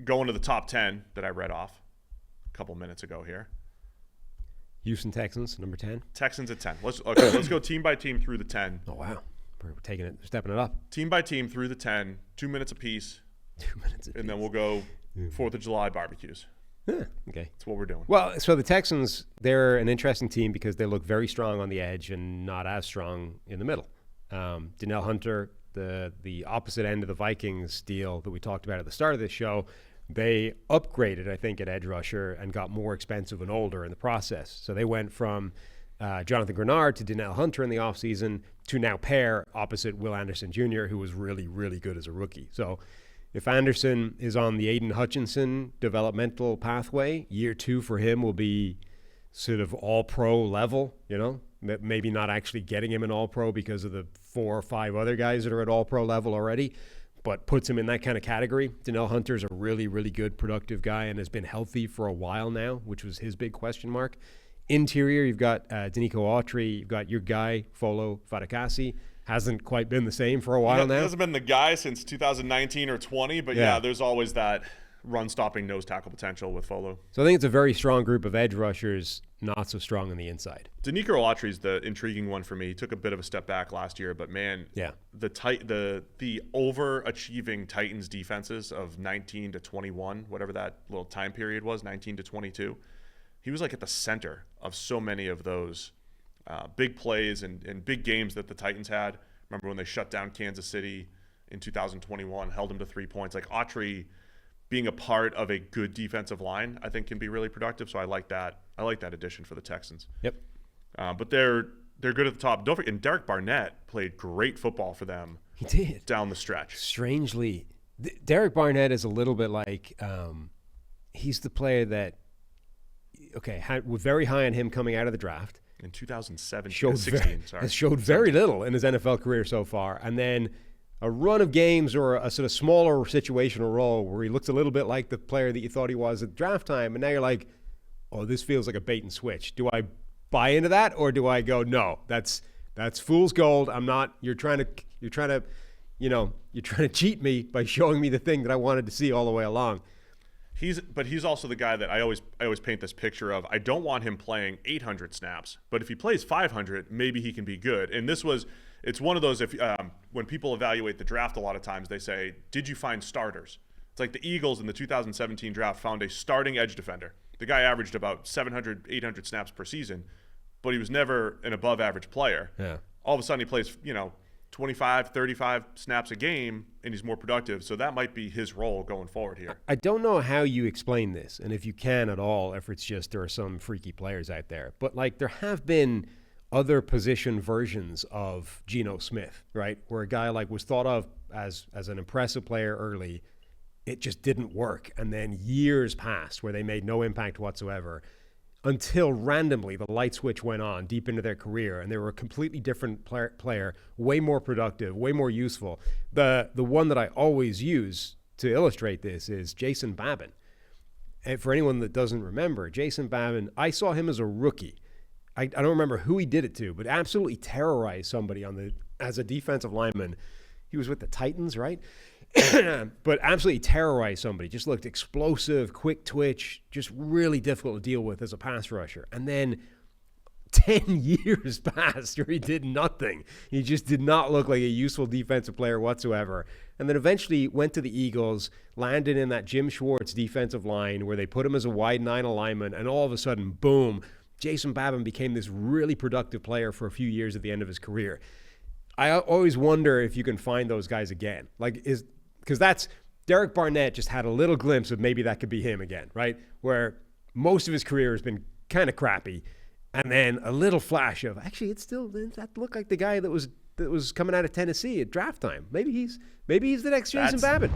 Going to the top 10 that I read off a couple minutes ago here. Houston Texans, number 10. Texans at 10. Let's go team by team through the 10. Oh, wow. We're stepping it up. Team by team through the 10, 2 minutes apiece. 2 minutes apiece. And then we'll go 4th of July barbecues. Yeah, okay. That's what we're doing. Well, so the Texans, they're an interesting team because they look very strong on the edge and not as strong in the middle. Danielle Hunter, the opposite end of the Vikings deal that we talked about at the start of this show, they upgraded, I think, at edge rusher and got more expensive and older in the process. So they went from Jonathan Grenard to Danielle Hunter in the offseason to now pair opposite Will Anderson Jr., who was really, really good as a rookie. So if Anderson is on the Aiden Hutchinson developmental pathway, year 2 for him will be sort of all-pro level, maybe not actually getting him an all-pro because of the 4 or 5 other guys that are at all-pro level already, but puts him in that kind of category. Danielle Hunter's a really, really good, productive guy and has been healthy for a while now, which was his big question mark. Interior, you've got Danico Autry, you've got your guy, Folo Fatukasi. Hasn't quite been the same for a while now. He hasn't been the guy since 2019 or 20, but yeah, there's always that run-stopping nose tackle potential with Folo. So I think it's a very strong group of edge rushers, not so strong on the inside. Danico Autry's the intriguing one for me. He took a bit of a step back last year, but man, the overachieving Titans defenses of 19 to 21, whatever that little time period was, 19 to 22, he was like at the center of so many of those big plays and big games that the Titans had. Remember when they shut down Kansas City in 2021, held them to 3 points. Like Autry being a part of a good defensive line, I think can be really productive. So I like that. I like that addition for the Texans. Yep. But they're good at the top. Don't forget, and Derek Barnett played great football for them. He did down the stretch. Strangely, Derek Barnett is a little bit like he's the player that we're very high on him coming out of the draft. In 2016, has showed very little in his NFL career so far. And then a run of games or a sort of smaller situational role where he looks a little bit like the player that you thought he was at draft time. And now you're like, oh, this feels like a bait and switch. Do I buy into that or do I go, no, that's fool's gold. I'm not, you're trying to cheat me by showing me the thing that I wanted to see all the way along. He's also the guy that I always paint this picture of. I don't want him playing 800 snaps, but if he plays 500, maybe he can be good. And it's one of those, when people evaluate the draft a lot of times, they say, did you find starters? It's like the Eagles in the 2017 draft found a starting edge defender. The guy averaged about 700, 800 snaps per season, but he was never an above average player. Yeah. All of a sudden he plays, 25, 35 snaps a game, and he's more productive. So that might be his role going forward here. I don't know how you explain this, and if you can at all, if it's just there are some freaky players out there. But, there have been other position versions of Geno Smith, right, where a guy, was thought of as an impressive player early. It just didn't work. And then years passed where they made no impact whatsoever, until randomly the light switch went on deep into their career and they were a completely different player, way more productive, way more useful. The one that I always use to illustrate this is Jason Babin. And for anyone that doesn't remember, Jason Babin, I saw him as a rookie. I don't remember who he did it to, but absolutely terrorized somebody as a defensive lineman. He was with the Titans, right? But absolutely terrorized somebody. Just looked explosive, quick twitch, just really difficult to deal with as a pass rusher. And then 10 years passed where he did nothing. He just did not look like a useful defensive player whatsoever. And then eventually went to the Eagles, landed in that Jim Schwartz defensive line where they put him as a wide 9 alignment, and all of a sudden, boom, Jason Babin became this really productive player for a few years at the end of his career. I always wonder if you can find those guys again. Because that's Derek Barnett just had a little glimpse of maybe that could be him again, right? Where most of his career has been kind of crappy, and then a little flash of actually that looked like the guy that was coming out of Tennessee at draft time. Maybe he's the next Jason Babin.